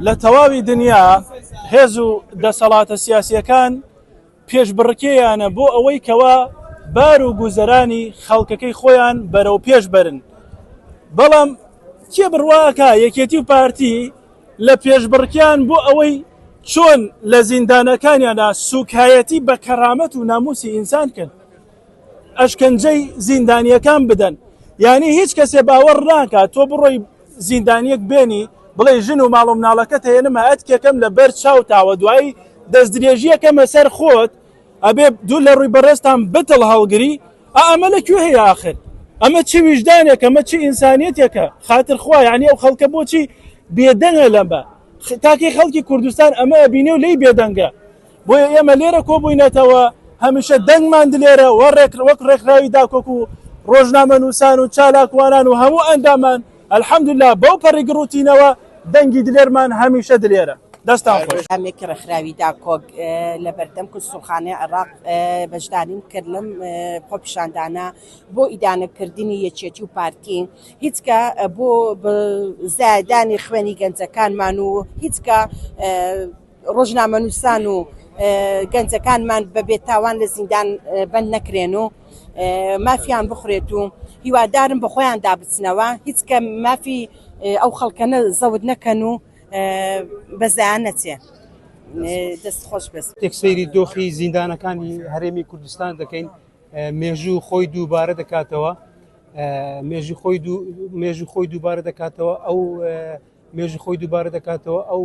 لە تەواوی دنیا هێز و دەسەڵاتە سیاسیەکان پێشبڕکێیانە بۆ ئەوەی کەوا بار و گوزەرانی خەڵکەکەی خۆیان بەرەو پێش بەرن. بەڵام کێ بڕواکە یەکێتی و پارتی لە پێشبڕکیان بۆ ئەوەی چۆن لە زیندانەکانیانە سوکایەتی بە کەرامەت و ناموسی ئینسان کرد، ئەشکەنجەی زیندانیەکان بدەن. یعنی هیچ کەسێ باوەڕ ناکات تۆ بڕۆی زیندانیەک بێنی بڵێ ژن و ماڵ و مناڵەکەت هێنمە ئەتکێکم لە بەر چاوتاوە دوایی دەستدرێژیەکەمە سەر خۆت ئەبێ دوو لە ڕووی بەڕێستان بتڵ هەڵگری. ئەمە لەکوێ هەیە آخر؟ ئەمە چی ویژدانێکە؟ ئەمە چی ئینسانیەتێکە؟ خاتر خوا یعنی ئەو خەڵکە بۆچی بێدەنگە لەمە؟ تاکەی خەڵکی کوردستان ئەمە ئەبینێ و لی بێدەنگە. بۆیە ئێمە لێرە کۆبووینەتەوە هەمیشە دەنگمان دلێرە وەک ڕێکخراوی داکۆک و ڕۆژنامە نووسان و چالاکوانان و هەموو ئەندامان ئەلحەمدوللا بەو پەڕی گڕوتینەوە دەنگی دلێرمان هەمیشە دلێرە. دەستان خۆش. ئەمێکی ڕێکخراوی داکۆک لە بەردەم کوردستانخانەی عێراق بەشداریم کرد لەم خۆپیشاندانە بۆ ئیدانەکردنی یەکێتی و پارتی، هیچکە بۆ زایدانی خوێنی گەنجەکانمان و هیچکە ڕۆژنامە نووسان و گەنجەکانمان بە بێتاوان لە زیندان بەند نەکرێن و مافیان بخورێت و هیوادارم بە خۆیان دابچنەوە، هیچکە مافی ئەو خەڵکەنە زەود نەکەن و بەزیان نەچێ. دەست خۆش بێت. تێکسەیری دۆخی زیندانەکانی هەرێمی کوردستان دەکەین. مێژوو خۆی دووبارە دەکاتەوە، مێژوو خۆی دووبارە دەکاتەوە، ئەو مێژوو خۆی دووبارە دەکاتەوە، ئەو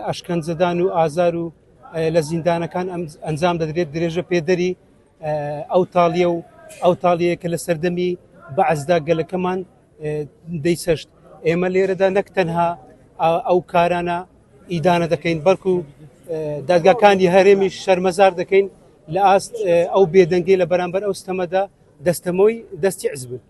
ئەشکەنجەدان و ئازار و لە زیندانەکان ئەنجام دەدرێت درێژە پێدەری ئەو تاڵیە کە لە سەردەمی بەعزدا گەلەکەمان دەیسەشت. ئێمە لێرەدا نەک تەنها ئەو کارانە ئیدانە دەکەین، بەڵکو دادگاکانی هەرێمی شەرمەزار دەکەین لە ئاست ئەو بێدەنگی لە بەرامبەر ئەو ستەمەدا دەستەمۆی دەستی عزبن.